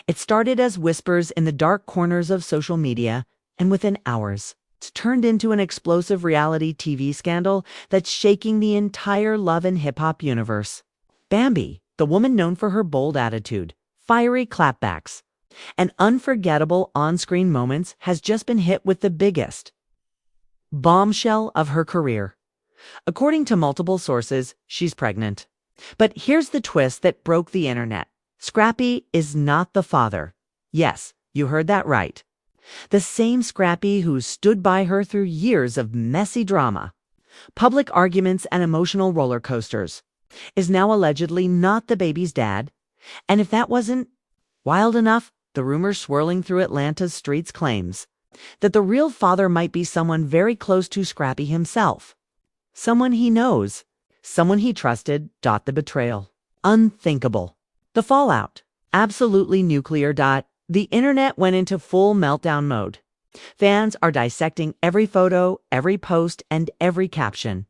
It started as whispers in the dark corners of social media, and within hours, it's turned into an explosive reality TV scandal that's shaking the entire love and hip-hop universe. Bambi, the woman known for her bold attitude, fiery clapbacks, and unforgettable on-screen moments, has just been hit with the biggest bombshell of her career. According to multiple sources, she's pregnant. But here's the twist that broke the internet. Scrappy is not the father. Yes, you heard that right. The same Scrappy who stood by her through years of messy drama, public arguments, and emotional roller coasters, is now allegedly not the baby's dad. And if that wasn't wild enough, the rumor swirling through Atlanta's streets claims that the real father might be someone very close to Scrappy himself. Someone he knows, someone he trusted. The betrayal, unthinkable. The fallout, absolutely nuclear. The internet went into full meltdown mode. Fans are dissecting every photo, every post, and every caption.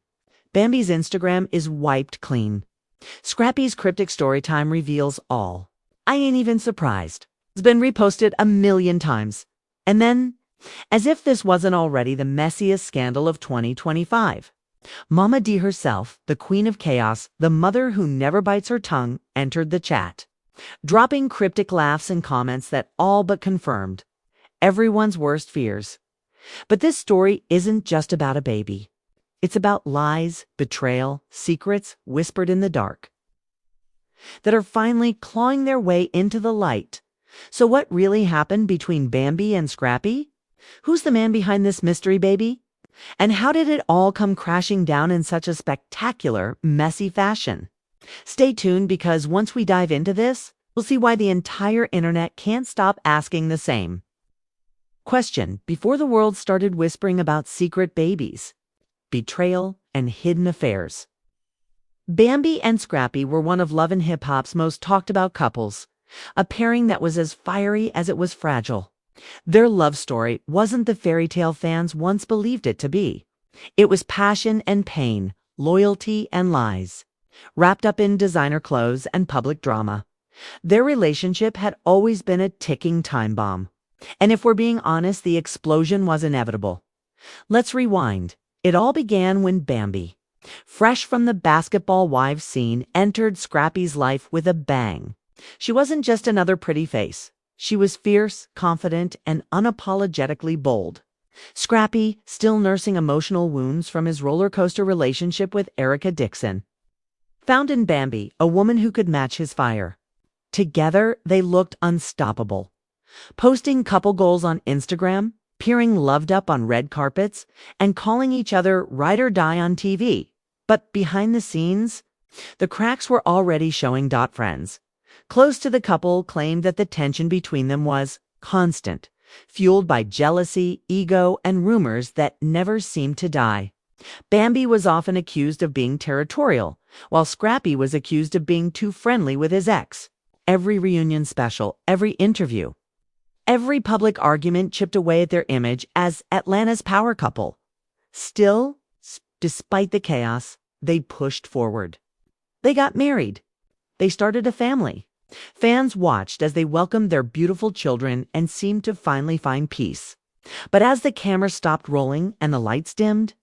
Bambi's Instagram is wiped clean. Scrappy's cryptic storytime reveals all. I ain't even surprised. It's been reposted 1,000,000 times. And then, as if this wasn't already the messiest scandal of 2025, Mama D herself, the queen of chaos, the mother who never bites her tongue, entered the chat, dropping cryptic laughs and comments that all but confirmed everyone's worst fears. But this story isn't just about a baby. It's about lies, betrayal, secrets whispered in the dark that are finally clawing their way into the light. So what really happened between Bambi and Scrappy? Who's the man behind this mystery baby? And how did it all come crashing down in such a spectacular, messy fashion? Stay tuned, because once we dive into this, we'll see why the entire internet can't stop asking the same question before the world started whispering about secret babies, betrayal, and hidden affairs. Bambi and Scrappy were one of Love and Hip Hop's most talked about couples, a pairing that was as fiery as it was fragile. Their love story wasn't the fairy tale fans once believed it to be. It was passion and pain, loyalty and lies, wrapped up in designer clothes and public drama. Their relationship had always been a ticking time bomb. And if we're being honest, the explosion was inevitable. Let's rewind. It all began when Bambi, fresh from the basketball wives scene, entered Scrappy's life with a bang. She wasn't just another pretty face. She was fierce, confident, and unapologetically bold. Scrappy, still nursing emotional wounds from his roller coaster relationship with Erica Dixon, found in Bambi a woman who could match his fire. Together, they looked unstoppable, posting couple goals on Instagram, appearing loved up on red carpets, and calling each other ride or die on TV. But behind the scenes, the cracks were already showing. Friends close to the couple claimed that the tension between them was constant, fueled by jealousy, ego, and rumors that never seemed to die. Bambi was often accused of being territorial, while Scrappy was accused of being too friendly with his ex. Every reunion special, every interview, every public argument chipped away at their image as Atlanta's power couple. Still, despite the chaos, they pushed forward. They got married. They started a family. Fans watched as they welcomed their beautiful children and seemed to finally find peace. But as the camera stopped rolling and the lights dimmed,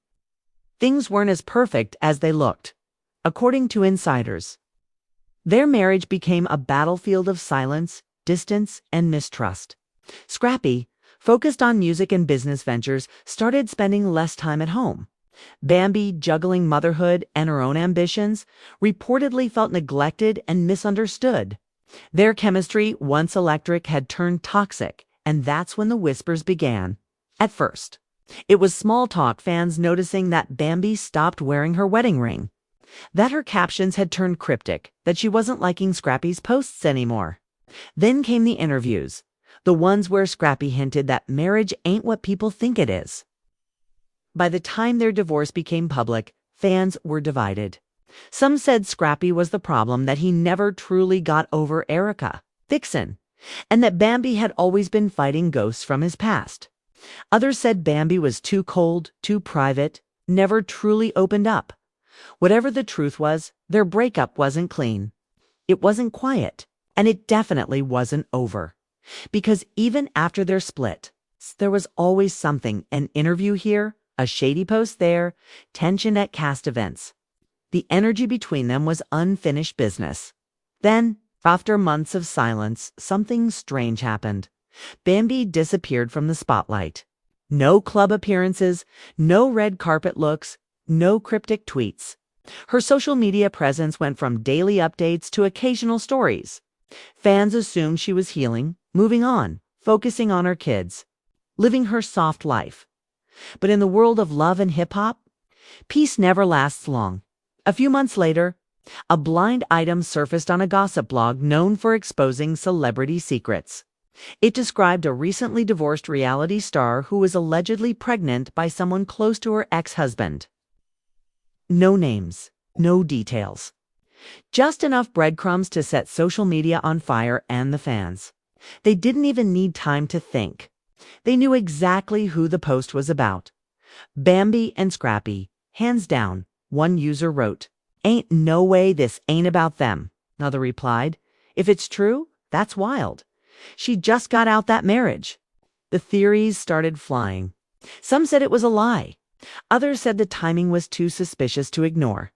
things weren't as perfect as they looked. According to insiders, their marriage became a battlefield of silence, distance, and mistrust. Scrappy, focused on music and business ventures, started spending less time at home. Bambi, juggling motherhood and her own ambitions, reportedly felt neglected and misunderstood. Their chemistry, once electric, had turned toxic, and that's when the whispers began. At first, it was small talk, fans noticing that Bambi stopped wearing her wedding ring, that her captions had turned cryptic, that she wasn't liking Scrappy's posts anymore. Then came the interviews, the ones where Scrappy hinted that marriage ain't what people think it is. By the time their divorce became public, fans were divided. Some said Scrappy was the problem, that he never truly got over Erica Dixon, and that Bambi had always been fighting ghosts from his past. Others said Bambi was too cold, too private, never truly opened up. Whatever the truth was, their breakup wasn't clean. It wasn't quiet, and it definitely wasn't over. Because even after their split, there was always something, an interview here, a shady post there, tension at cast events. The energy between them was unfinished business. Then, after months of silence, something strange happened. Bambi disappeared from the spotlight. No club appearances, no red carpet looks, no cryptic tweets. Her social media presence went from daily updates to occasional stories. Fans assumed she was healing, moving on, focusing on her kids, living her soft life. But in the world of love and hip-hop, peace never lasts long. A few months later, a blind item surfaced on a gossip blog known for exposing celebrity secrets. It described a recently divorced reality star who was allegedly pregnant by someone close to her ex-husband. No names, no details. Just enough breadcrumbs to set social media on fire and the fans. They didn't even need time to think. They knew exactly who the post was about. Bambi and Scrappy, hands down, one user wrote. "Ain't no way this ain't about them," another replied. "If it's true, that's wild. She just got out that marriage." The theories started flying. Some said it was a lie. Others said the timing was too suspicious to ignore.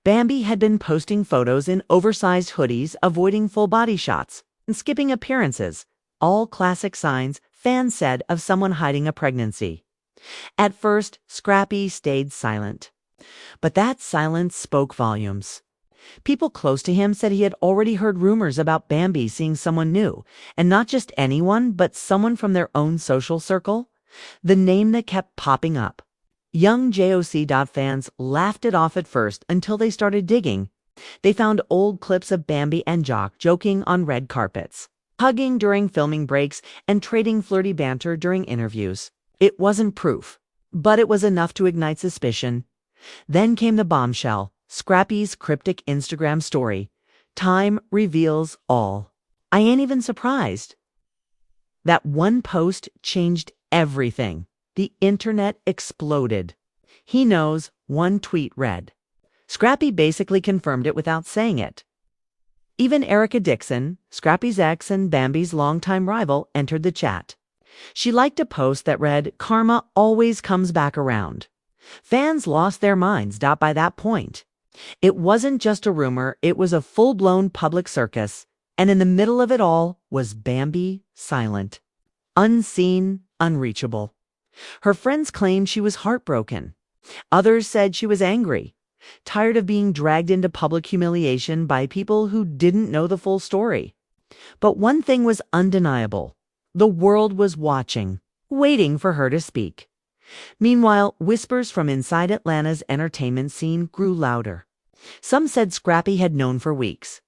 Bambi had been posting photos in oversized hoodies, avoiding full body shots, and skipping appearances, all classic signs, fans said, of someone hiding a pregnancy. At first, Scrappy stayed silent. But that silence spoke volumes. People close to him said he had already heard rumors about Bambi seeing someone new, and not just anyone, but someone from their own social circle. The name that kept popping up. Young JOC. Fans laughed it off at first until they started digging. They found old clips of Bambi and Jock joking on red carpets, hugging during filming breaks, and trading flirty banter during interviews. It wasn't proof, but it was enough to ignite suspicion. Then came the bombshell, Scrappy's cryptic Instagram story. Time reveals all. I ain't even surprised. That one post changed everything. The internet exploded. He knows, one tweet read. Scrappy basically confirmed it without saying it. Even Erica Dixon, Scrappy's ex and Bambi's longtime rival, entered the chat. She liked a post that read, "Karma always comes back around." Fans lost their minds by that point. It wasn't just a rumor, it was a full-blown public circus. And in the middle of it all was Bambi, silent, unseen, unreachable. Her friends claimed she was heartbroken. Others said she was angry, tired of being dragged into public humiliation by people who didn't know the full story. But one thing was undeniable. The world was watching, waiting for her to speak. Meanwhile, whispers from inside Atlanta's entertainment scene grew louder. Some said Scrappy had known for weeks.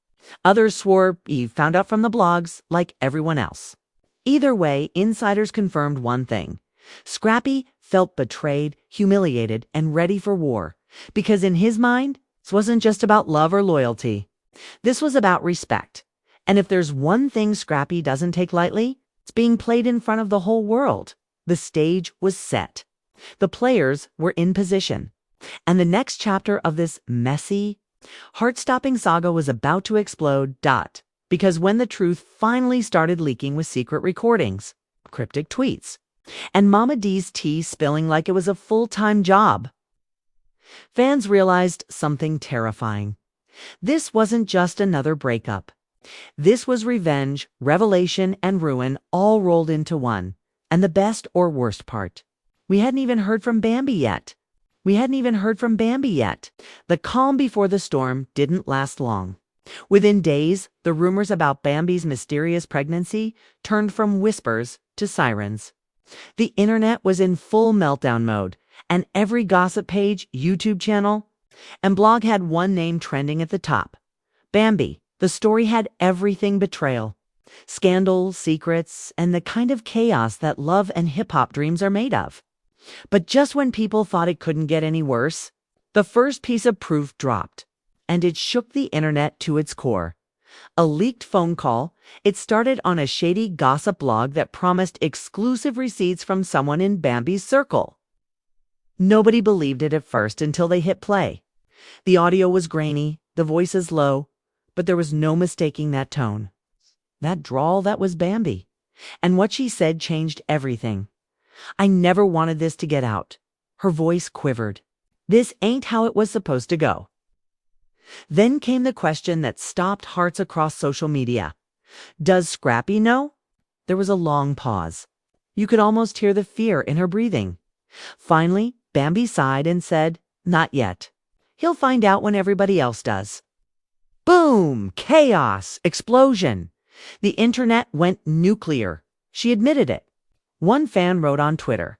Others swore he found out from the blogs, like everyone else. Either way, insiders confirmed one thing. Scrappy felt betrayed, humiliated, and ready for war. Because in his mind, this wasn't just about love or loyalty. This was about respect. And if there's one thing Scrappy doesn't take lightly, it's being played in front of the whole world. The stage was set. The players were in position. And the next chapter of this messy, heart-stopping saga was about to explode. Because when the truth finally started leaking with secret recordings, cryptic tweets, and Mama D's tea spilling like it was a full-time job, fans realized something terrifying. This wasn't just another breakup. This was revenge, revelation, and ruin all rolled into one. And the best or worst part, we hadn't even heard from Bambi yet. The calm before the storm didn't last long. Within days, the rumors about Bambi's mysterious pregnancy turned from whispers to sirens. The internet was in full meltdown mode, and every gossip page, YouTube channel, and blog had one name trending at the top. Bambi. The story had everything: betrayal, scandal, secrets, and the kind of chaos that love and hip-hop dreams are made of. But just when people thought it couldn't get any worse, the first piece of proof dropped, and it shook the internet to its core. A leaked phone call. It started on a shady gossip blog that promised exclusive receipts from someone in Bambi's circle. Nobody believed it at first until they hit play. The audio was grainy, the voices low, but there was no mistaking that tone. That drawl, that was Bambi. And what she said changed everything. "I never wanted this to get out." Her voice quivered. "This ain't how it was supposed to go." Then came the question that stopped hearts across social media. Does Scrappy know? There was a long pause. You could almost hear the fear in her breathing. Finally, Bambi sighed and said, "Not yet. He'll find out when everybody else does." Boom! Chaos! Explosion! The internet went nuclear. She admitted it. One fan wrote on Twitter,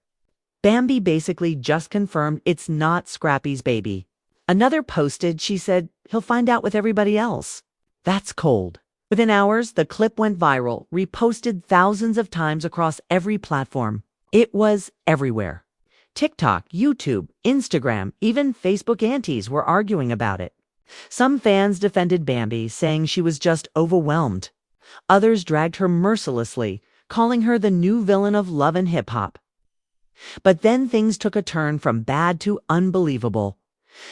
"Bambi basically just confirmed it's not Scrappy's baby." Another posted, she said, "He'll find out with everybody else." That's cold. Within hours, the clip went viral, reposted thousands of times across every platform. It was everywhere. TikTok, YouTube, Instagram, even Facebook aunties were arguing about it. Some fans defended Bambi, saying she was just overwhelmed. Others dragged her mercilessly, calling her the new villain of love and hip-hop. But then things took a turn from bad to unbelievable.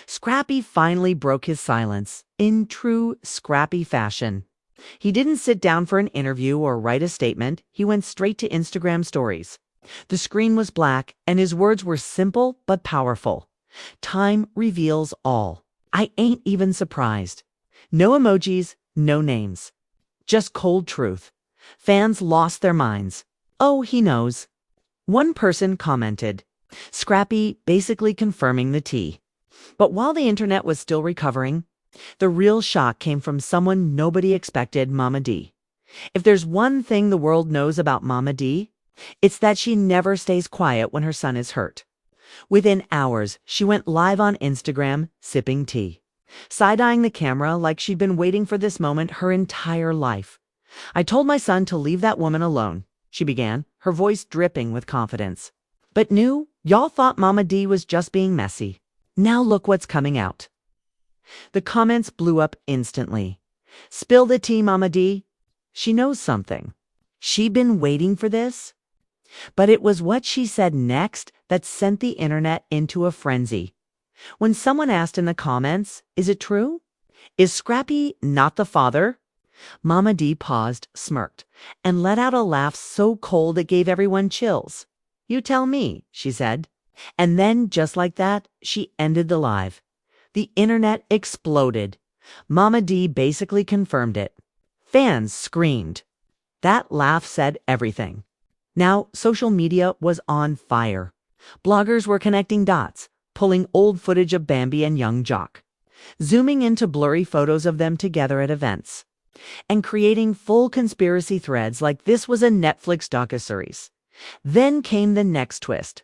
Scrappy finally broke his silence, in true Scrappy fashion. He didn't sit down for an interview or write a statement. He went straight to Instagram stories. The screen was black, and his words were simple but powerful. "Time reveals all. I ain't even surprised." No emojis, no names. Just cold truth. Fans lost their minds. "Oh, he knows." One person commented, "Scrappy basically confirming the tea." But while the internet was still recovering, the real shock came from someone nobody expected, Mama D. If there's one thing the world knows about Mama D, it's that she never stays quiet when her son is hurt. Within hours, she went live on Instagram, sipping tea, side-eyeing the camera like she'd been waiting for this moment her entire life. "I told my son to leave that woman alone," she began, her voice dripping with confidence. "But y'all thought Mama D was just being messy. Now look what's coming out." The comments blew up instantly. "Spill the tea, Mama D. She knows something. She'd been waiting for this." But it was what she said next that sent the internet into a frenzy. When someone asked in the comments, "Is it true? Is Scrappy not the father?" Mama D paused, smirked, and let out a laugh so cold it gave everyone chills. "You tell me," she said. And then, just like that, she ended the live. The internet exploded. Mama D basically confirmed it. Fans screamed. That laugh said everything. Now, social media was on fire. Bloggers were connecting dots, pulling old footage of Bambi and young Jock, zooming into blurry photos of them together at events, and creating full conspiracy threads like this was a Netflix docuseries. Then came the next twist.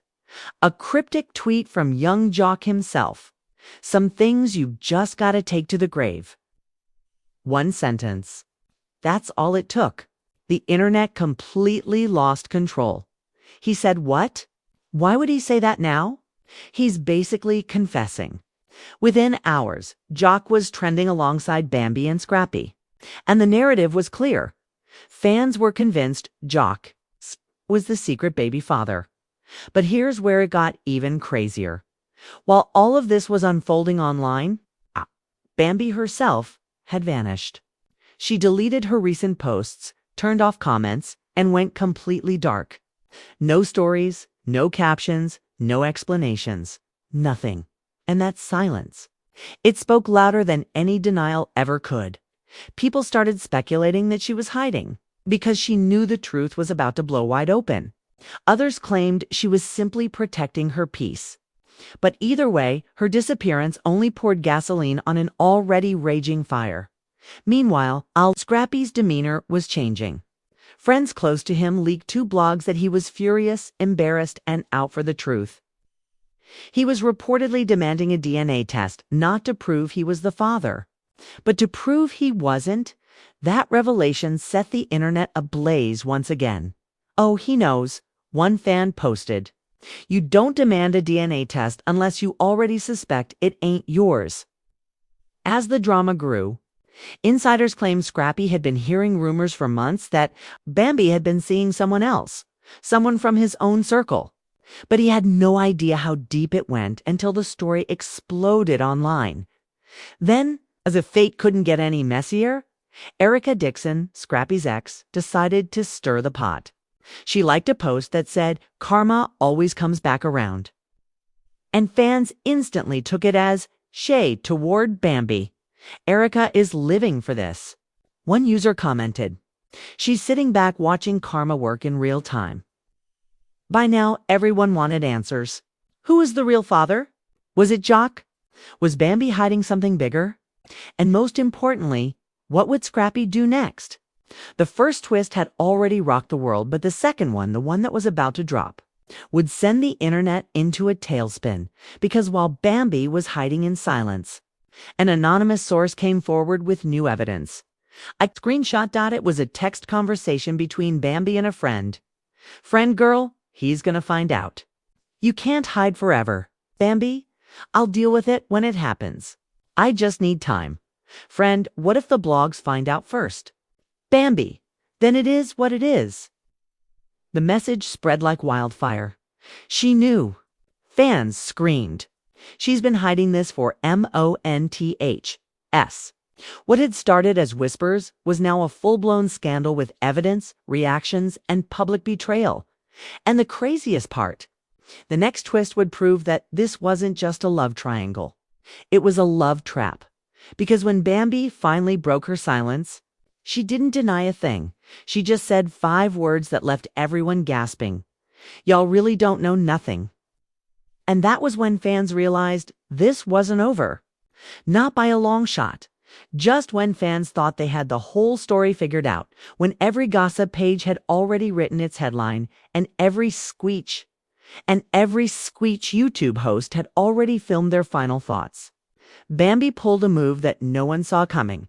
A cryptic tweet from young Jock himself. "Some things you just gotta take to the grave." One sentence. That's all it took. The internet completely lost control. He said what? Why would he say that now? He's basically confessing. Within hours, Jock was trending alongside Bambi and Scrappy. And the narrative was clear. Fans were convinced Jock was the secret baby father. But here's where it got even crazier. While all of this was unfolding online, Bambi herself had vanished. She deleted her recent posts, turned off comments, and went completely dark. No stories, no captions, no explanations. Nothing. And that silence. It spoke louder than any denial ever could. People started speculating that she was hiding because she knew the truth was about to blow wide open. Others claimed she was simply protecting her peace. But either way, her disappearance only poured gasoline on an already raging fire. Meanwhile, Scrappy's demeanor was changing. Friends close to him leaked 2 blogs that he was furious, embarrassed, and out for the truth. He was reportedly demanding a DNA test, not to prove he was the father, but to prove he wasn't. That revelation set the internet ablaze once again. "Oh, he knows," one fan posted. "You don't demand a DNA test unless you already suspect it ain't yours." As the drama grew, insiders claimed Scrappy had been hearing rumors for months that Bambi had been seeing someone else, someone from his own circle. But he had no idea how deep it went until the story exploded online. Then, as if fate couldn't get any messier, Erica Dixon, Scrappy's ex, decided to stir the pot. She liked a post that said, "Karma always comes back around." And fans instantly took it as shade toward Bambi. Erica is living for this. One user commented, "She's sitting back watching karma work in real time." By now, everyone wanted answers. Who was the real father? Was it Jock? Was Bambi hiding something bigger? And most importantly, what would Scrappy do next? The first twist had already rocked the world, but the second one, the one that was about to drop, would send the internet into a tailspin, because while Bambi was hiding in silence, an anonymous source came forward with new evidence. I screenshot it was a text conversation between Bambi and a friend. "Friend girl, he's gonna find out. You can't hide forever. Bambi, I'll deal with it when it happens. I just need time. Friend, what if the blogs find out first? Bambi, then it is what it is." The message spread like wildfire. She knew. Fans screamed. She's been hiding this for months. What had started as whispers was now a full-blown scandal with evidence, reactions, and public betrayal. And the craziest part, the next twist would prove that this wasn't just a love triangle. It was a love trap. Because when Bambi finally broke her silence, she didn't deny a thing. She just said 5 words that left everyone gasping. "Y'all really don't know nothing." And that was when fans realized this wasn't over. Not by a long shot. Just when fans thought they had the whole story figured out, when every gossip page had already written its headline, and every Squeech YouTube host had already filmed their final thoughts, Bambi pulled a move that no one saw coming.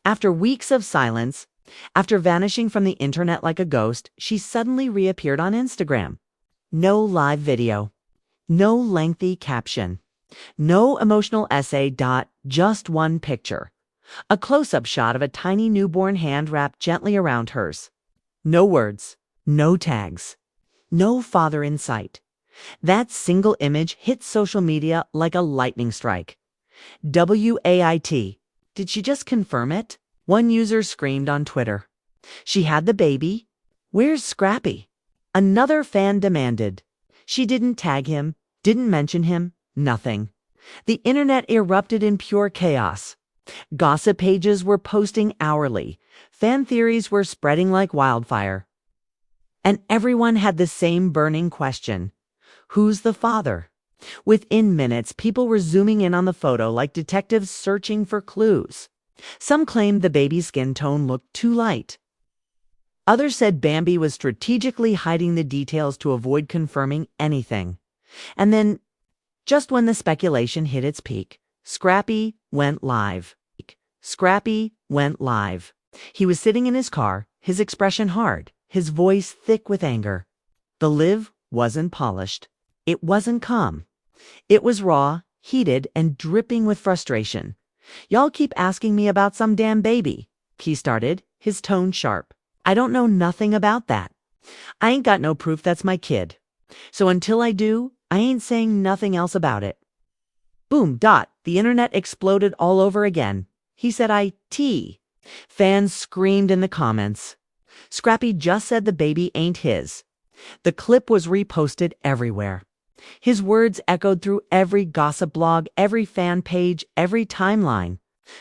After weeks of silence, after vanishing from the internet like a ghost, she suddenly reappeared on Instagram. No live video. No lengthy caption. No emotional essay. Just one picture. A close-up shot of a tiny newborn hand wrapped gently around hers. No words. No tags. No father in sight. That single image hit social media like a lightning strike. WAIT. Did she just confirm it? One user screamed on Twitter. She had the baby. Where's Scrappy? Another fan demanded. She didn't tag him, didn't mention him, nothing. The internet erupted in pure chaos. Gossip pages were posting hourly. Fan theories were spreading like wildfire. And everyone had the same burning question. Who's the father? Within minutes, people were zooming in on the photo like detectives searching for clues. Some claimed the baby's skin tone looked too light. Others said Bambi was strategically hiding the details to avoid confirming anything. And then, just when the speculation hit its peak, Scrappy went live. Scrappy went live. He was sitting in his car, his expression hard, his voice thick with anger. The live wasn't polished. It wasn't calm. It was raw, heated, and dripping with frustration. "Y'all keep asking me about some damn baby," he started, his tone sharp. "I don't know nothing about that. I ain't got no proof that's my kid. So until I do, I ain't saying nothing else about it." Boom. The internet exploded all over again. He said IT. Fans screamed in the comments. Scrappy just said the baby ain't his. The clip was reposted everywhere. His words echoed through every gossip blog, every fan page, every timeline.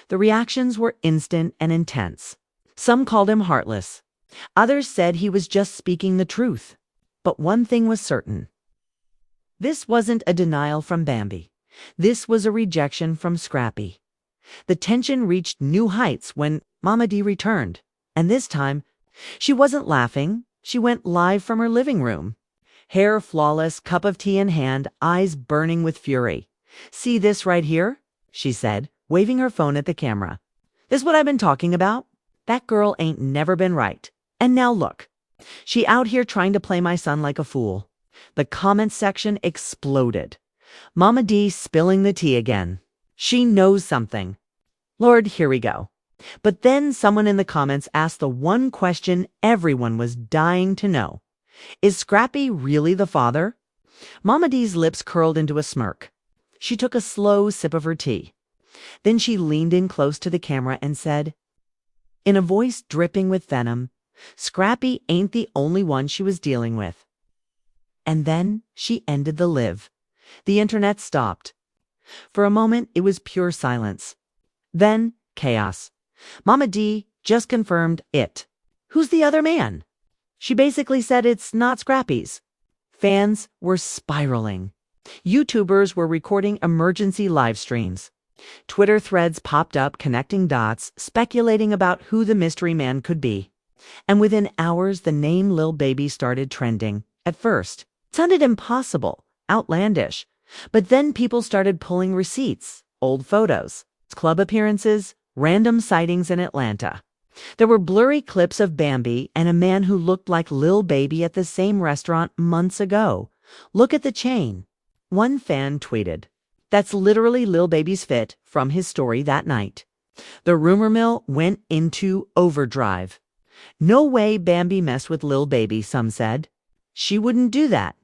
The reactions were instant and intense. Some called him heartless. Others said he was just speaking the truth. But one thing was certain. This wasn't a denial from Bambi. This was a rejection from Scrappy. The tension reached new heights when Mama D returned. And this time, she wasn't laughing. She went live from her living room. Hair flawless, cup of tea in hand, eyes burning with fury. "See this right here?" she said, waving her phone at the camera. "This what I've been talking about? That girl ain't never been right. And now look. She out here trying to play my son like a fool." The comments section exploded. Mama D spilling the tea again. She knows something. Lord, here we go. But then someone in the comments asked the one question everyone was dying to know. Is Scrappy really the father? Mama D's lips curled into a smirk. She took a slow sip of her tea. Then she leaned in close to the camera and said, In a voice dripping with venom, Scrappy ain't the only one she was dealing with. And then she ended the live. The internet stopped. For a moment, it was pure silence. Then, chaos. Mama D just confirmed it. Who's the other man? She basically said it's not Scrappy's. Fans were spiraling. YouTubers were recording emergency live streams. Twitter threads popped up connecting dots, speculating about who the mystery man could be. And within hours, the name Lil Baby started trending. At first, it sounded impossible, outlandish. But then people started pulling receipts, old photos, club appearances, random sightings in Atlanta. There were blurry clips of Bambi and a man who looked like Lil Baby at the same restaurant months ago. Look at the chain. One fan tweeted, "That's literally Lil Baby's fit from his story that night." The rumor mill went into overdrive. No way Bambi messed with Lil Baby, some said. She wouldn't do that.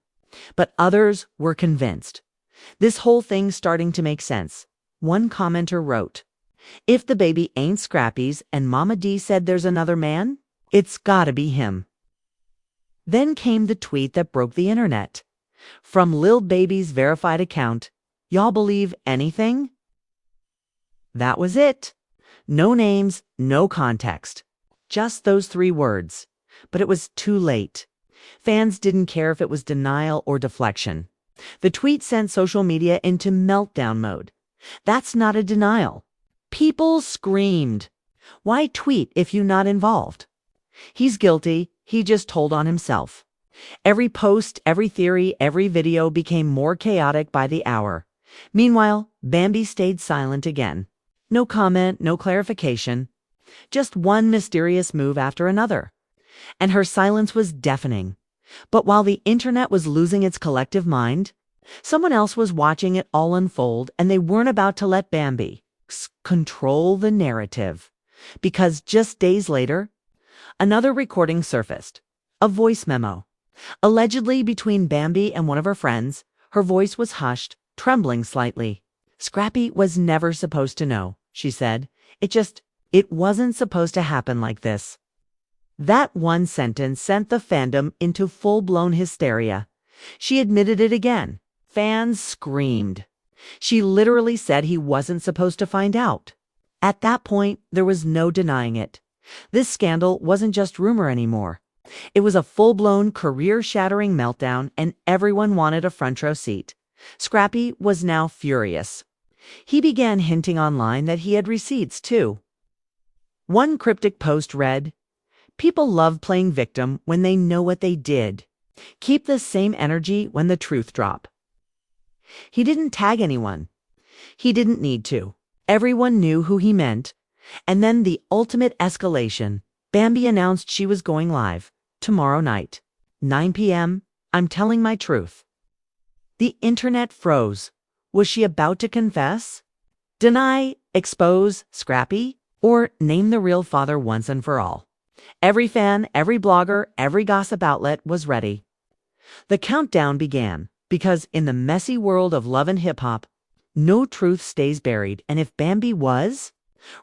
But others were convinced. This whole thing's starting to make sense. One commenter wrote, "If the baby ain't Scrappy's and Mama D said there's another man, it's gotta be him." Then came the tweet that broke the internet. From Lil Baby's verified account, "Y'all believe anything?" That was it. No names, no context. Just those 3 words. But it was too late. Fans didn't care if it was denial or deflection. The tweet sent social media into meltdown mode. That's not a denial. People screamed. Why tweet if you're not involved? He's guilty. He just told on himself. Every post, every theory, every video became more chaotic by the hour. Meanwhile, Bambi stayed silent again. No comment, no clarification. Just one mysterious move after another. And her silence was deafening. But while the internet was losing its collective mind, someone else was watching it all unfold, and they weren't about to let Bambi control the narrative. Because just days later, another recording surfaced. A voice memo. Allegedly between Bambi and one of her friends, her voice was hushed, trembling slightly. "Scrappy was never supposed to know," she said. It wasn't supposed to happen like this." That one sentence sent the fandom into full-blown hysteria. She admitted it again. Fans screamed. She literally said he wasn't supposed to find out. At that point, there was no denying it. This scandal wasn't just rumor anymore. It was a full-blown, career-shattering meltdown, and everyone wanted a front-row seat. Scrappy was now furious. He began hinting online that he had receipts, too. One cryptic post read, "People love playing victim when they know what they did. Keep the same energy when the truth drop." He didn't tag anyone. He didn't need to. Everyone knew who he meant. And then the ultimate escalation. Bambi announced she was going live tomorrow night, 9 p.m. "I'm telling my truth." The internet froze. Was she about to confess? Deny, expose Scrappy, or name the real father once and for all? Every fan, every blogger, every gossip outlet was ready. The countdown began, because in the messy world of love and hip-hop, no truth stays buried, and if Bambi was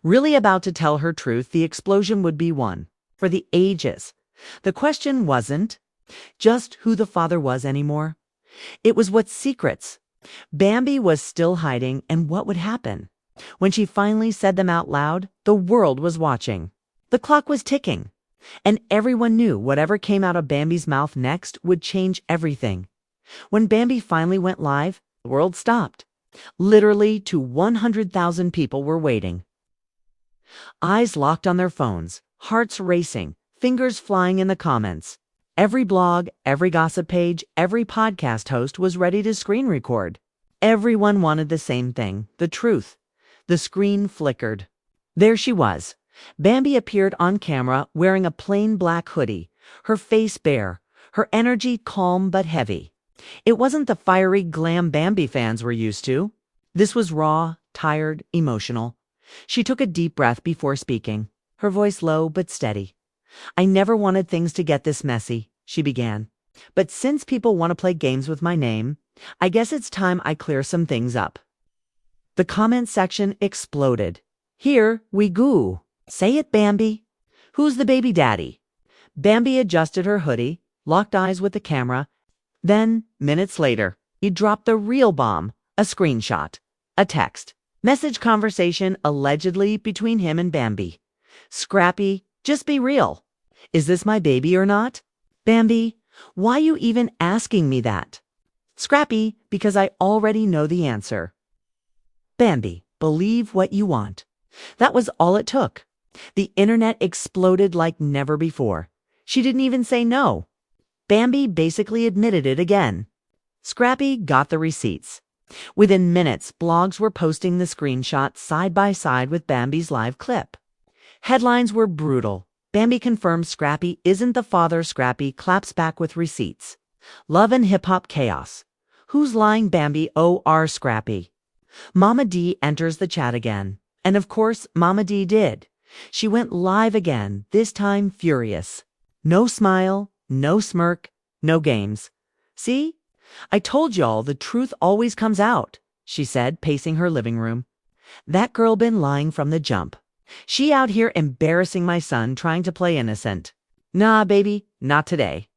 really about to tell her truth, the explosion would be one for the ages. The question wasn't just who the father was anymore. It was what secrets Bambi was still hiding and what would happen. When she finally said them out loud, the world was watching. The clock was ticking, and everyone knew whatever came out of Bambi's mouth next would change everything. When Bambi finally went live, the world stopped. Literally 100,000 people were waiting. Eyes locked on their phones, hearts racing, fingers flying in the comments. Every blog, every gossip page, every podcast host was ready to screen record. Everyone wanted the same thing, the truth. The screen flickered. There she was. Bambi appeared on camera wearing a plain black hoodie, her face bare, her energy calm but heavy. It wasn't the fiery glam Bambi fans were used to. This was raw, tired, emotional. She took a deep breath before speaking, her voice low but steady. "I never wanted things to get this messy," she began. "But since people want to play games with my name, I guess it's time I clear some things up." The comment section exploded. "Here we go. Say it, Bambi. Who's the baby daddy? Bambi adjusted her hoodie, locked eyes with the camera. Then, minutes later, he dropped the real bomb, a screenshot, a text, message conversation allegedly between him and Bambi. Scrappy, just be real. Is this my baby or not? Bambi, why you even asking me that? Scrappy, because I already know the answer. Bambi, believe what you want. That was all it took. The internet exploded like never before. She didn't even say no. Bambi basically admitted it again. Scrappy got the receipts. Within minutes, blogs were posting the screenshots side by side with Bambi's live clip. Headlines were brutal. Bambi confirms Scrappy isn't the father. Scrappy claps back with receipts. Love and hip-hop chaos. Who's lying, Bambi? or Scrappy? Mama D enters the chat again. And of course, Mama D did. She went live again, this time furious. No smile, no smirk, no games. See? I told y'all the truth always comes out, she said, pacing her living room. That girl been lying from the jump. She out here embarrassing my son trying to play innocent. Nah, baby, not today.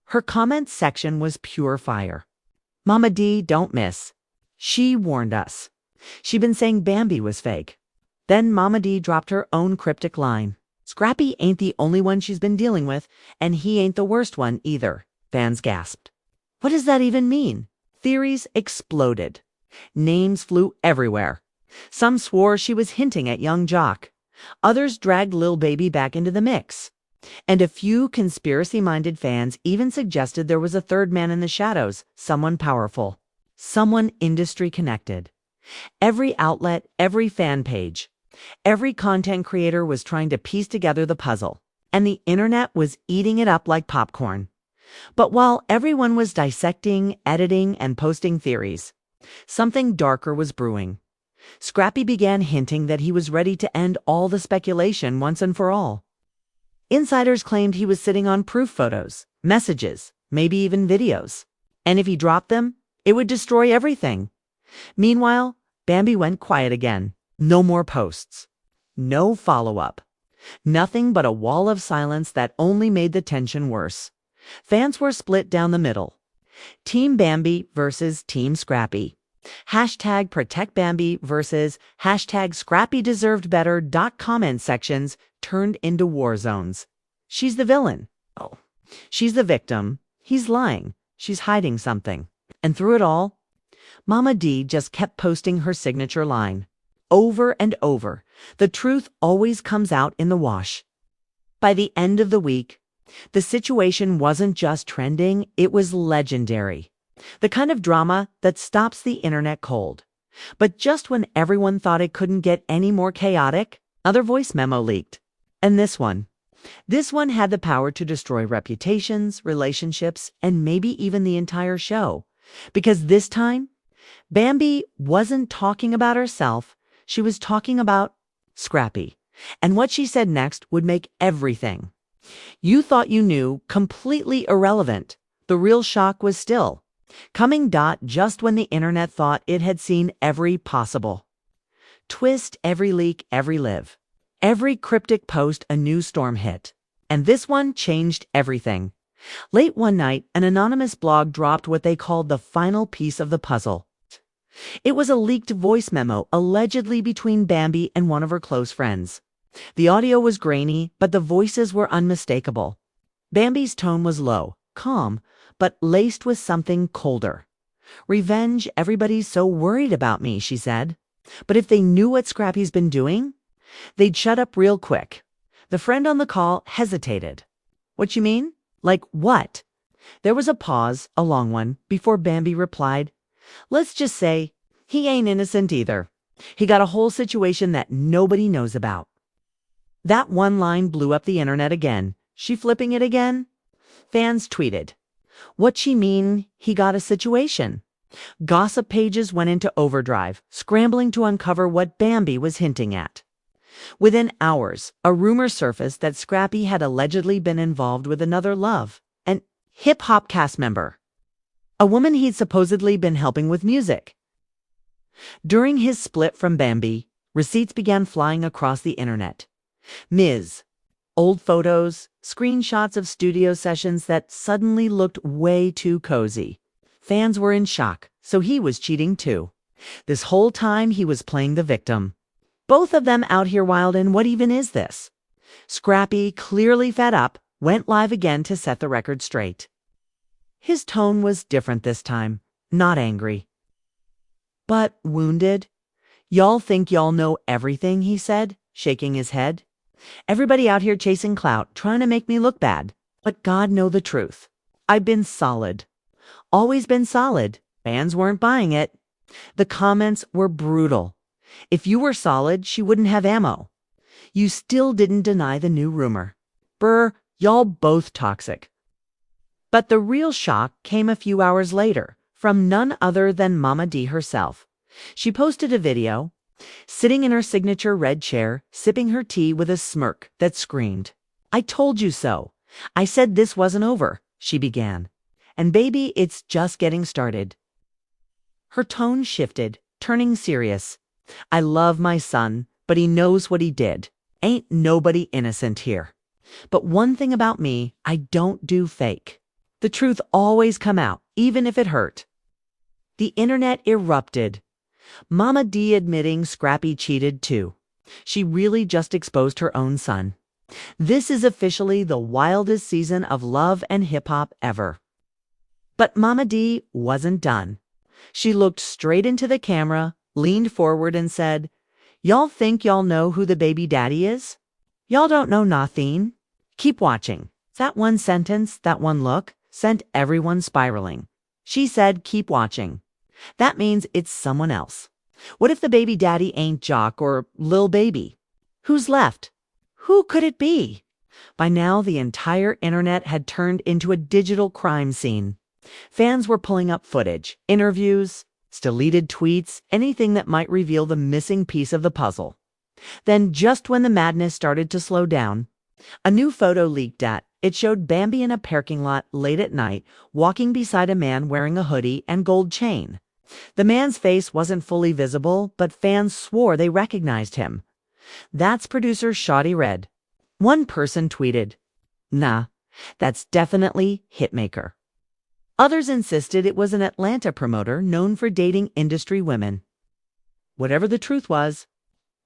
Her comments section was pure fire. Mama D, don't miss. She warned us. She'd been saying Bambi was fake. Then Mama D dropped her own cryptic line. Scrappy ain't the only one she's been dealing with, and he ain't the worst one either, fans gasped. What does that even mean? Theories exploded. Names flew everywhere. Some swore she was hinting at young Jock. Others dragged Lil Baby back into the mix. And a few conspiracy-minded fans even suggested there was a third man in the shadows, someone powerful, someone industry-connected. Every outlet, every fan page, every content creator was trying to piece together the puzzle, and the internet was eating it up like popcorn. But while everyone was dissecting, editing, and posting theories, something darker was brewing. Scrappy began hinting that he was ready to end all the speculation once and for all. Insiders claimed he was sitting on proof photos, messages, maybe even videos. And if he dropped them, it would destroy everything. Meanwhile, Bambi went quiet again. No more posts. No follow-up. Nothing but a wall of silence that only made the tension worse. Fans were split down the middle. Team Bambi versus Team Scrappy. Hashtag Protect Bambi versus hashtag Scrappy Deserved Better. Comment sections turned into war zones. She's the villain. Oh, she's the victim. He's lying. She's hiding something. And through it all, Mama D just kept posting her signature line. Over and over, the truth always comes out in the wash. By the end of the week, the situation wasn't just trending, it was legendary. The kind of drama that stops the internet cold. But just when everyone thought it couldn't get any more chaotic, another voice memo leaked. And this one had the power to destroy reputations, relationships, and maybe even the entire show. Because this time, Bambi wasn't talking about herself, she was talking about Scrappy. And what she said next would make everything you thought you knew completely irrelevant. The real shock was still coming. Just when the internet thought it had seen every possible twist, every leak, every live, every cryptic post, a new storm hit. And this one changed everything. Late one night, an anonymous blog dropped what they called the final piece of the puzzle. It was a leaked voice memo, allegedly between Bambi and one of her close friends. The audio was grainy, but the voices were unmistakable. Bambi's tone was low, calm, but laced with something colder. Revenge, everybody's so worried about me, she said. But if they knew what Scrappy's been doing, they'd shut up real quick. The friend on the call hesitated. What you mean? Like what? There was a pause, a long one, before Bambi replied, let's just say he ain't innocent either. He got a whole situation that nobody knows about. That one line blew up the internet again. She flipping it again? Fans tweeted, what she mean he got a situation? Gossip pages went into overdrive, scrambling to uncover what Bambi was hinting at. Within hours, a rumor surfaced that Scrappy had allegedly been involved with another love, an hip-hop cast member, a woman he'd supposedly been helping with music. During his split from Bambi, receipts began flying across the internet. Ms. Old photos, screenshots of studio sessions that suddenly looked way too cozy. Fans were in shock, so he was cheating too. This whole time he was playing the victim. Both of them out here wildin', what even is this? Scrappy, clearly fed up, went live again to set the record straight. His tone was different this time, not angry, but wounded. "Y'all think y'all know everything," he said, shaking his head. "Everybody out here chasing clout, trying to make me look bad. But God know the truth. I've been solid. Always been solid. Fans weren't buying it. The comments were brutal. If you were solid, she wouldn't have ammo. You still didn't deny the new rumor. Brr, y'all both toxic." But the real shock came a few hours later, from none other than Mama D herself. She posted a video, sitting in her signature red chair, sipping her tea with a smirk that screamed, "I told you so. I said this wasn't over," she began. "And baby, it's just getting started." Her tone shifted, turning serious. "I love my son, but he knows what he did. Ain't nobody innocent here. But one thing about me, I don't do fake. The truth always come out, even if it hurt." The internet erupted. Mama D admitting Scrappy cheated too. She really just exposed her own son. This is officially the wildest season of love and hip-hop ever. But Mama D wasn't done. She looked straight into the camera, leaned forward and said, "Y'all think y'all know who the baby daddy is? Y'all don't know nothing. Keep watching." That one sentence, that one look, sent everyone spiraling. She said, "Keep watching." That means it's someone else. What if the baby daddy ain't Jock or Lil Baby? Who's left? Who could it be? By now, the entire internet had turned into a digital crime scene. Fans were pulling up footage, interviews, deleted tweets, anything that might reveal the missing piece of the puzzle. Then, just when the madness started to slow down, a new photo leaked at. It showed Bambi in a parking lot late at night, walking beside a man wearing a hoodie and gold chain. The man's face wasn't fully visible, but fans swore they recognized him. "That's producer Shoddy Red." One person tweeted, "Nah, that's definitely Hitmaker." Others insisted it was an Atlanta promoter known for dating industry women. Whatever the truth was,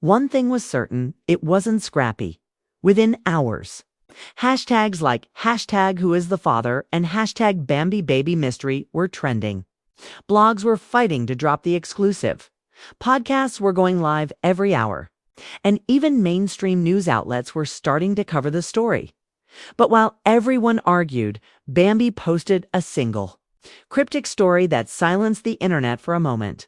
one thing was certain, it wasn't Scrappy. Within hours. Hashtags like #WhoIsTheFather and #BambiBabyMystery were trending. Blogs were fighting to drop the exclusive. Podcasts were going live every hour. And even mainstream news outlets were starting to cover the story. But while everyone argued, Bambi posted a single, cryptic story that silenced the internet for a moment.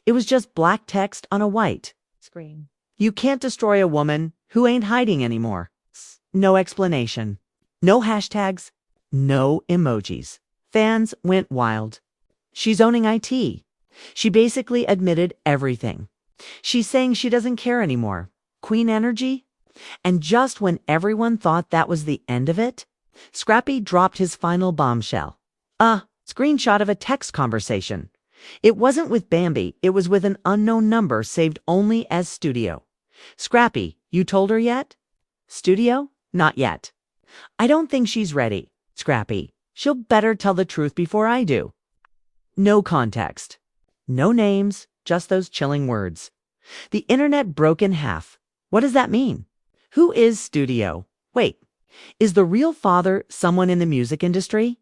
It was just black text on a white screen. "You can't destroy a woman who ain't hiding anymore." No explanation. No hashtags. No emojis. Fans went wild. "She's owning IT. She basically admitted everything. She's saying she doesn't care anymore. Queen energy?" And just when everyone thought that was the end of it, Scrappy dropped his final bombshell. A screenshot of a text conversation. It wasn't with Bambi, it was with an unknown number saved only as Studio. "Scrappy, you told her yet?" Studio? "Not yet." "I don't think she's ready." Scrappy, "She'll better tell the truth before I do." No context. No names, just those chilling words. The internet broke in half. What does that mean? Who is Studio? Wait, is the real father someone in the music industry?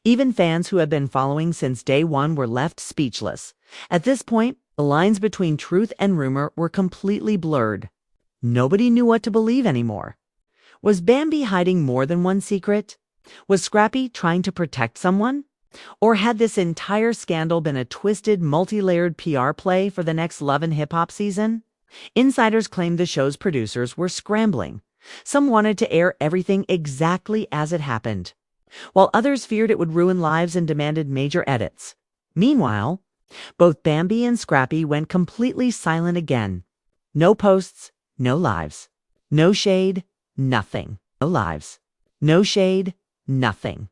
Even fans who have been following since day one were left speechless. At this point, the lines between truth and rumor were completely blurred. Nobody knew what to believe anymore. Was Bambi hiding more than one secret? Was Scrappy trying to protect someone? Or had this entire scandal been a twisted, multi-layered PR play for the next Love and Hip Hop season? Insiders claimed the show's producers were scrambling. Some wanted to air everything exactly as it happened, while others feared it would ruin lives and demanded major edits. Meanwhile, both Bambi and Scrappy went completely silent again. No posts, no lives. No shade, nothing. No lives. No shade, nothing.